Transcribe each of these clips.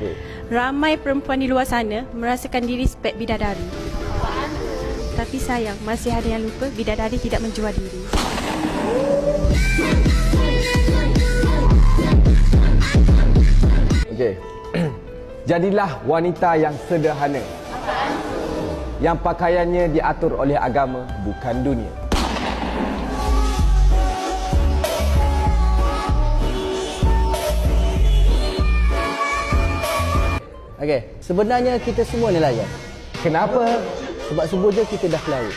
Okay. Ramai perempuan di luar sana merasakan diri spek bidadari. Tapi sayang, masih ada yang lupa bidadari tidak menjual diri. Okey. Jadilah wanita yang sederhana. Yang pakaiannya diatur oleh agama, bukan dunia. Okey, sebenarnya kita semua nelayan. Kenapa? Sebab subuh je kita dah ke laut.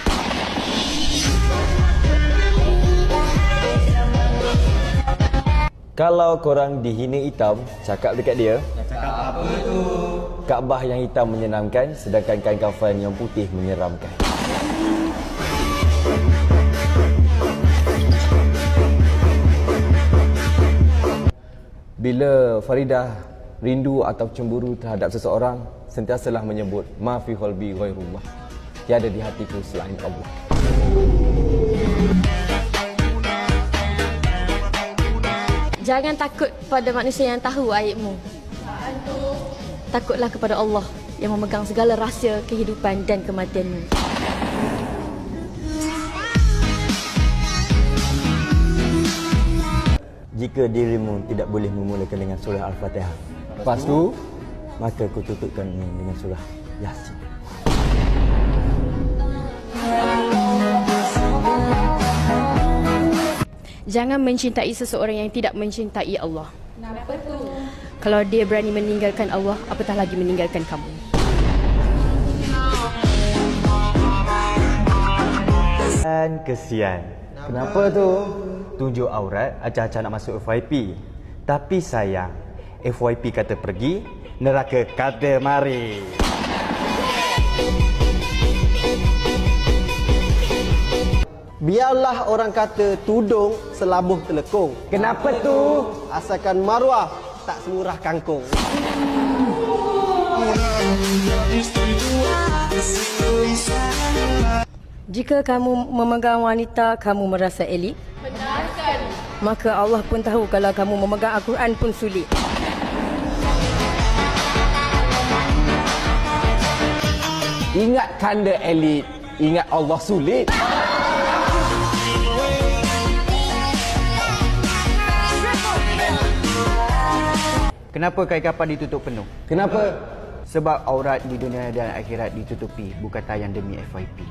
Kalau korang dihina hitam, cakap dekat dia. Cakap apa tu? Kaabah yang hitam menyenangkan, sedangkan kain kafan yang putih menyeramkan. Bila Faridah rindu atau cemburu terhadap seseorang, sentiasalah menyebut ma fi qalbi ghairullah. Tiada di hatiku selain Allah. Jangan takut pada manusia yang tahu aibmu. Takutlah kepada Allah yang memegang segala rahsia kehidupan dan kematianmu. Jika dirimu tidak boleh memulakan dengan surah Al-Fatihah, Lepas tu, maka kau tutupkan dengan surah Yasin. Jangan mencintai seseorang yang tidak mencintai Allah. Kenapa tu? Kalau dia berani meninggalkan Allah, apatah lagi meninggalkan kamu. Dan kesian. kenapa tu? Tunjuk aurat, acah-acah nak masuk FYP. Tapi sayang, FYP kata pergi, neraka kata mari. Biarlah orang kata tudung selabuh telekung. Kenapa tu? Asalkan maruah tak semurah kangkung. Jika kamu memegang wanita, kamu merasa elit. Benar sekali. Maka Allah pun tahu kalau kamu memegang Al-Quran pun sulit. Ingat kanda elit, ingat Allah sulit. Kenapa kain kafan ditutup penuh? Kenapa? Sebab aurat di dunia dan akhirat ditutupi, bukan tayang demi FYP.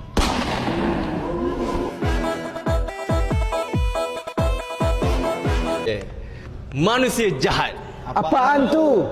Manusia jahat. Apaan tu?